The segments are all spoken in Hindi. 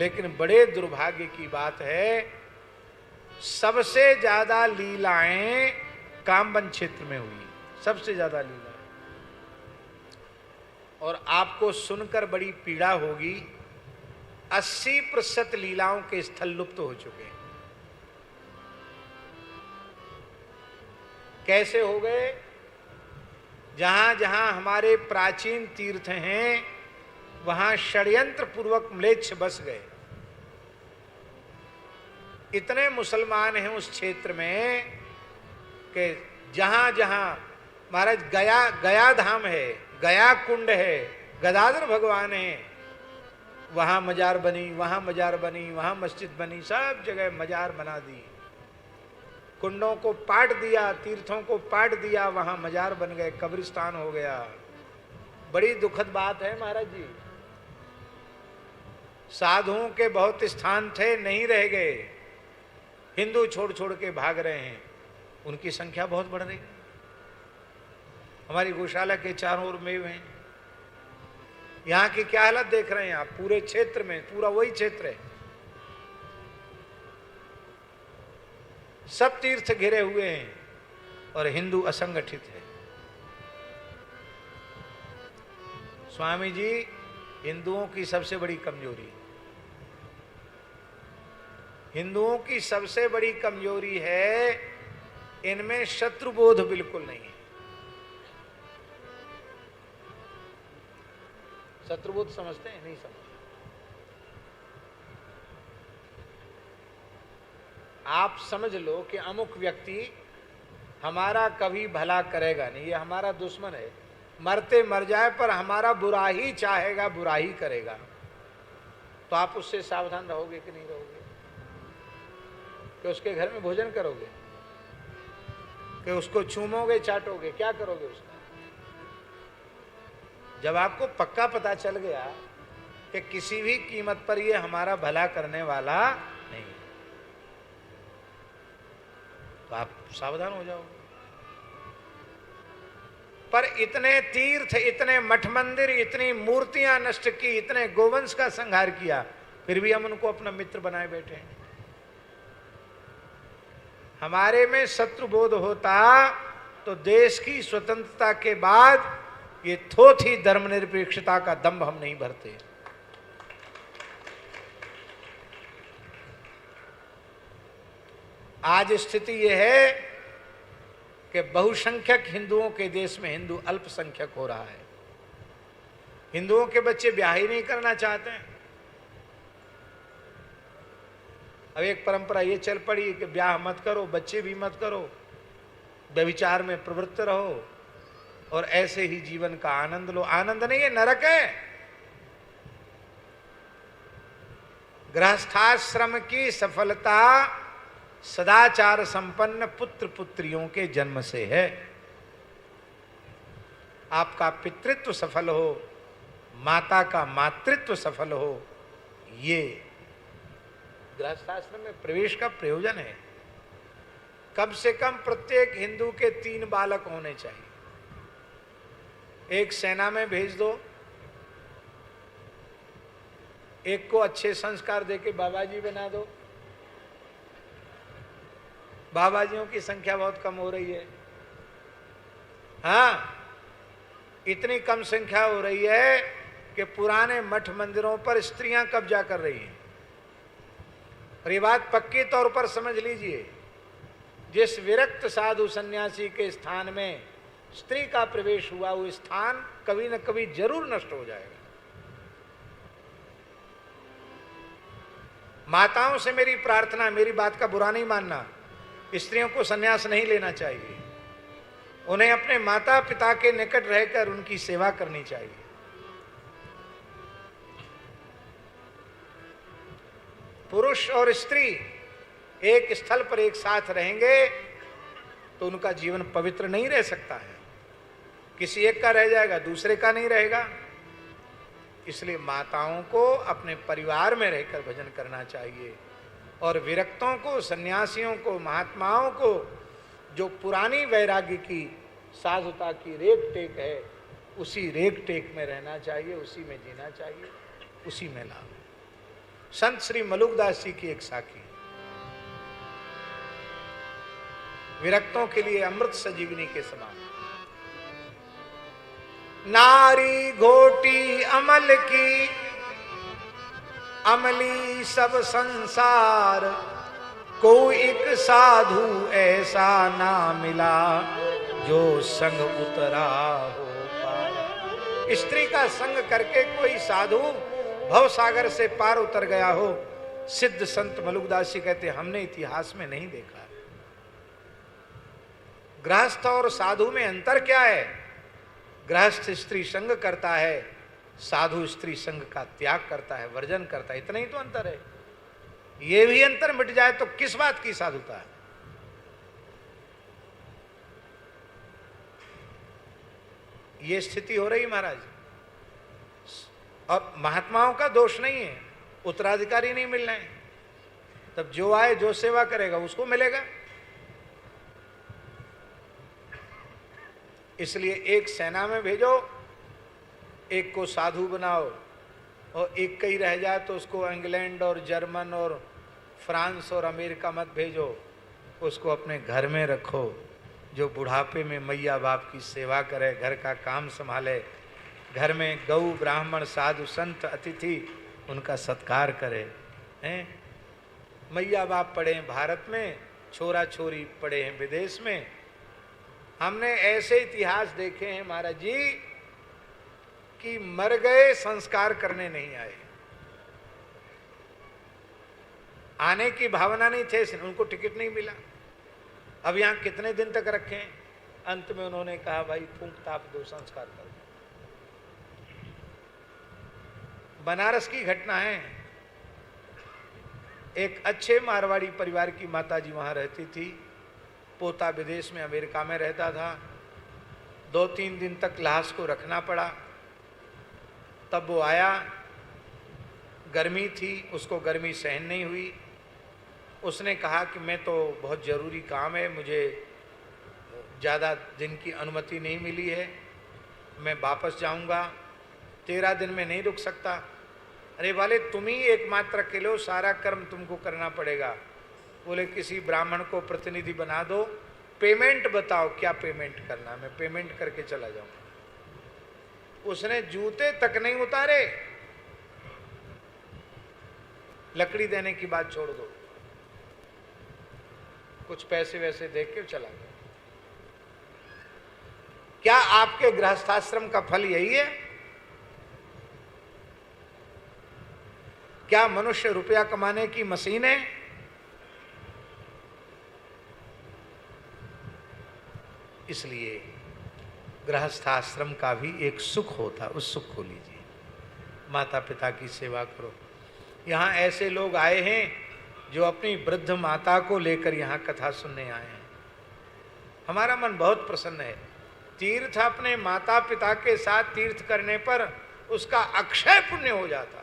लेकिन बड़े दुर्भाग्य की बात है, सबसे ज्यादा लीलाएं कामवन क्षेत्र में हुई, सबसे ज्यादा लीलाएं। और आपको सुनकर बड़ी पीड़ा होगी, 80% लीलाओं के स्थल लुप्त हो चुके हैं। कैसे हो गए? जहां जहां हमारे प्राचीन तीर्थ हैं, वहां षड्यंत्र पूर्वक म्लेच्छ बस गए। इतने मुसलमान हैं उस क्षेत्र में कि जहां जहां महाराज गया धाम है, गया कुंड है, गदाधर भगवान है, वहां मजार बनी, वहां मजार बनी, वहां मस्जिद बनी, सब जगह मजार बना दी। कुंडों को पाट दिया, तीर्थों को पाट दिया, वहां मजार बन गए, कब्रिस्तान हो गया। बड़ी दुखद बात है महाराज जी। साधुओं के बहुत स्थान थे, नहीं रह गए, हिंदू छोड़ छोड़ के भाग रहे हैं, उनकी संख्या बहुत बढ़ रही है। हमारी गौशाला के चारों ओर मेव हैं। यहां की क्या हालत देख रहे हैं आप? पूरे क्षेत्र में, पूरा वही क्षेत्र है, सब तीर्थ घिरे हुए हैं और हिंदू असंगठित है। स्वामी जी, हिंदुओं की सबसे बड़ी कमजोरी, हिंदुओं की सबसे बड़ी कमजोरी है, इनमें शत्रुबोध बिल्कुल नहीं है। शत्रुबोध समझते हैं? नहीं समझते। आप समझ लो कि अमुक व्यक्ति हमारा कभी भला करेगा नहीं, ये हमारा दुश्मन है, मरते मर जाए पर हमारा बुरा ही चाहेगा, बुरा ही करेगा, तो आप उससे सावधान रहोगे कि नहीं रहोगे? कि उसके घर में भोजन करोगे, कि उसको चूमोगे, चाटोगे, क्या करोगे उसका? जब आपको पक्का पता चल गया कि किसी भी कीमत पर ये हमारा भला करने वाला नहीं, तो आप सावधान हो जाओगे। पर इतने तीर्थ, इतने मठ मंदिर, इतनी मूर्तियां नष्ट की, इतने गोवंश का संहार किया, फिर भी हम उनको अपना मित्र बनाए बैठे हैं। हमारे में शत्रुबोध होता तो देश की स्वतंत्रता के बाद ये थोथी धर्मनिरपेक्षता का दंभ हम नहीं भरते। आज स्थिति यह है कि बहुसंख्यक हिंदुओं के देश में हिंदू अल्पसंख्यक हो रहा है। हिंदुओं के बच्चे ब्याह ही नहीं करना चाहते हैं। अब एक परंपरा ये चल पड़ी कि ब्याह मत करो, बच्चे भी मत करो, व्यभिचार में प्रवृत्त रहो और ऐसे ही जीवन का आनंद लो। आनंद नहीं, ये नरक है। गृहस्थाश्रम की सफलता सदाचार संपन्न पुत्र पुत्रियों के जन्म से है। आपका पितृत्व सफल हो, माता का मातृत्व सफल हो, ये गृहस्थाश्रम में प्रवेश का प्रयोजन है। कम से कम प्रत्येक हिंदू के 3 बालक होने चाहिए। एक सेना में भेज दो, एक को अच्छे संस्कार देके बाबाजी बना दो। बाबाजियों की संख्या बहुत कम हो रही है। हाँ, इतनी कम संख्या हो रही है कि पुराने मठ मंदिरों पर स्त्रियां कब्जा कर रही हैं। और ये बात पक्की तौर पर समझ लीजिए, जिस विरक्त साधु सन्यासी के स्थान में स्त्री का प्रवेश हुआ, वो स्थान कभी न कभी जरूर नष्ट हो जाएगा। माताओं से मेरी प्रार्थना, मेरी बात का बुरा नहीं मानना, स्त्रियों को संन्यास नहीं लेना चाहिए। उन्हें अपने माता पिता के निकट रहकर उनकी सेवा करनी चाहिए। पुरुष और स्त्री एक स्थल पर एक साथ रहेंगे तो उनका जीवन पवित्र नहीं रह सकता है। किसी एक का रह जाएगा, दूसरे का नहीं रहेगा। इसलिए माताओं को अपने परिवार में रहकर भजन करना चाहिए और विरक्तों को, सन्यासियों को, महात्माओं को जो पुरानी वैराग्य की, साधुता की रेख टेक है, उसी रेख टेक में रहना चाहिए, उसी में जीना चाहिए, उसी में लाभ। संत श्री मलुकदास जी की एक साखी, विरक्तों के लिए अमृत संजीवनी के समान। नारी घोटी अमल की, अमली सब संसार, कोई एक साधु ऐसा ना मिला, जो संग उतरा हो पार। स्त्री का संग करके कोई साधु भव सागर से पार उतर गया हो। सिद्ध संत मलुकदास जी कहते हमने इतिहास में नहीं देखा। गृहस्थ और साधु में अंतर क्या है? गृहस्थ स्त्री संग करता है, साधु स्त्री संग का त्याग करता है, वर्जन करता है, इतना ही तो अंतर है। ये भी अंतर मिट जाए तो किस बात की साधुता है? ये स्थिति हो रही महाराज। और महात्माओं का दोष नहीं है, उत्तराधिकारी नहीं मिल रहे हैं, तब जो आए जो सेवा करेगा उसको मिलेगा। इसलिए एक सेना में भेजो, एक को साधु बनाओ, और एक कहीं रह जाए तो उसको इंग्लैंड और जर्मन और फ्रांस और अमेरिका मत भेजो, उसको अपने घर में रखो, जो बुढ़ापे में मैया बाप की सेवा करे, घर का काम संभाले, घर में गौ ब्राह्मण साधु संत अतिथि उनका सत्कार करे। हैं मैया बाप पढ़े हैं भारत में, छोरा छोरी पढ़े हैं विदेश में। हमने ऐसे इतिहास देखे हैं महाराज जी कि मर गए, संस्कार करने नहीं आए, आने की भावना नहीं थे, उनको टिकट नहीं मिला। अब यहां कितने दिन तक रखें? अंत में उन्होंने कहा भाई फूंक ताप दो, संस्कार कर दो। बनारस की घटना है, एक अच्छे मारवाड़ी परिवार की माताजी वहां रहती थी, पोता विदेश में अमेरिका में रहता था। 2-3 दिन तक लाश को रखना पड़ा, तब वो आया, गर्मी थी, उसको गर्मी सहन नहीं हुई। उसने कहा कि मैं तो बहुत ज़रूरी काम है, मुझे ज़्यादा दिन की अनुमति नहीं मिली है, मैं वापस जाऊंगा, 13 दिन में नहीं रुक सकता। अरे वाले तुम ही एकमात्र अकेले हो, सारा कर्म तुमको करना पड़ेगा। बोले किसी ब्राह्मण को प्रतिनिधि बना दो, पेमेंट बताओ क्या पेमेंट करना, मैं पेमेंट करके चला जाऊंगा। उसने जूते तक नहीं उतारे, लकड़ी देने की बात छोड़ दो, कुछ पैसे वैसे देख के चला गया। क्या आपके गृहस्थाश्रम का फल यही है? क्या मनुष्य रुपया कमाने की मशीन है? इसलिए गृहस्थाश्रम का भी एक सुख होता, उस सुख को लीजिए। माता पिता की सेवा करो। यहाँ ऐसे लोग आए हैं जो अपनी वृद्ध माता को लेकर यहाँ कथा सुनने आए हैं। हमारा मन बहुत प्रसन्न है। तीर्थ अपने माता पिता के साथ तीर्थ करने पर उसका अक्षय पुण्य हो जाता है।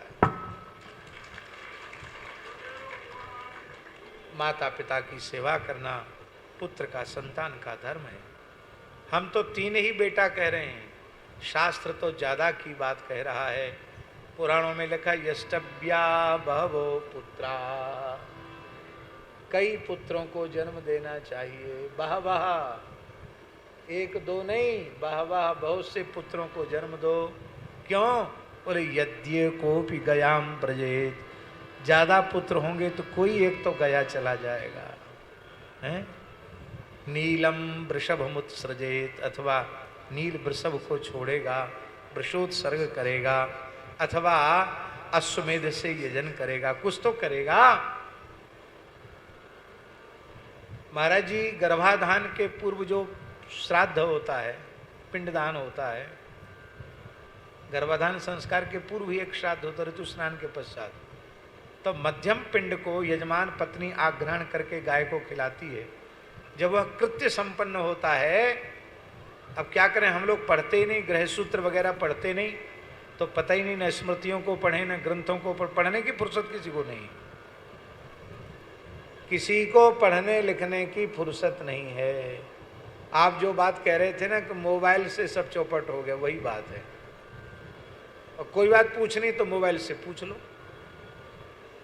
माता पिता की सेवा करना पुत्र का, संतान का धर्म है। हम तो 3 ही बेटा कह रहे हैं, शास्त्र तो ज्यादा की बात कह रहा है। पुराणों में लिखा यष्टव्या बहवो पुत्रा, कई पुत्रों को जन्म देना चाहिए। बहवः, 1-2 नहीं, बहवः, बहुत से पुत्रों को जन्म दो। क्यों? बोले यद्य कोपि गयाम ब्रजेत, ज्यादा पुत्र होंगे तो कोई एक तो गया चला जाएगा। हैं? नीलम वृषभमुत्सृजेत, अथवा नील वृषभ को छोड़ेगा, वृषोत्सर्ग करेगा, अथवा अश्वमेध से यजन करेगा, कुछ तो करेगा। महाराज जी, गर्भाधान के पूर्व जो श्राद्ध होता है, पिंडदान होता है, गर्भाधान संस्कार के पूर्व ही एक श्राद्ध होता है ऋतु स्नान के पश्चात। तो मध्यम पिंड को यजमान पत्नी आग्रहण करके गाय को खिलाती है। जब वह कृत्य संपन्न होता है, अब क्या करें, हम लोग पढ़ते ही नहीं, गृह सूत्र वगैरह पढ़ते नहीं, तो पता ही नहीं, न स्मृतियों को पढ़े न ग्रंथों को पढ़ने की फुर्सत किसी को नहीं। किसी को पढ़ने लिखने की फुर्सत नहीं है। आप जो बात कह रहे थे ना कि मोबाइल से सब चौपट हो गया, वही बात है। और कोई बात पूछनी तो मोबाइल से पूछ लो।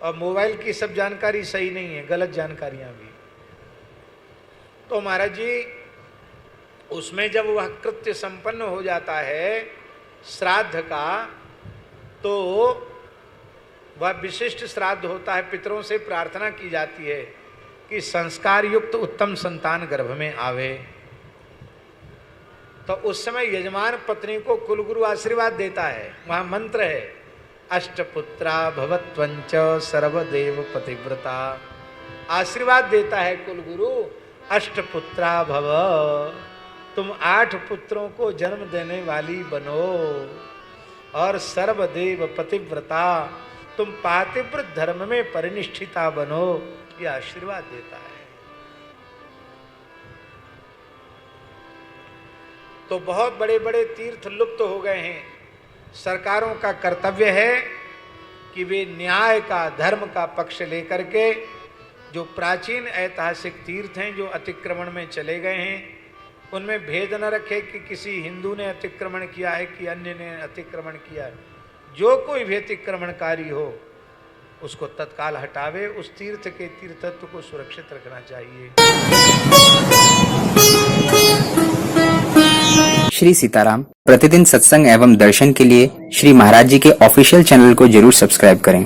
और मोबाइल की सब जानकारी सही नहीं है, गलत जानकारियां भी। तो महाराज जी उसमें जब वह कृत्य संपन्न हो जाता है श्राद्ध का, तो वह विशिष्ट श्राद्ध होता है। पितरों से प्रार्थना की जाती है कि संस्कार युक्त उत्तम संतान गर्भ में आवे। तो उस समय यजमान पत्नी को कुलगुरु आशीर्वाद देता है। वहां मंत्र है, अष्टपुत्रा भवत्वंच सर्वदेव पतिव्रता। आशीर्वाद देता है कुलगुरु, अष्टपुत्रा भव, तुम 8 पुत्रों को जन्म देने वाली बनो, और सर्वदेव पतिव्रता, तुम पातिव्रत धर्म में परिनिष्ठिता बनो। यह आशीर्वाद देता है। तो बहुत बड़े बड़े तीर्थ लुप्त हो गए हैं। सरकारों का कर्तव्य है कि वे न्याय का, धर्म का पक्ष लेकर के जो प्राचीन ऐतिहासिक तीर्थ हैं जो अतिक्रमण में चले गए हैं, उनमें भेद न रखे कि किसी हिंदू ने अतिक्रमण किया है कि अन्य ने अतिक्रमण किया है। जो कोई भी अतिक्रमणकारी हो उसको तत्काल हटावे। उस तीर्थ के तीर्थत्व को सुरक्षित रखना चाहिए। श्री सीताराम प्रतिदिन सत्संग एवं दर्शन के लिए श्री महाराज जी के ऑफिशियल चैनल को जरूर सब्सक्राइब करें।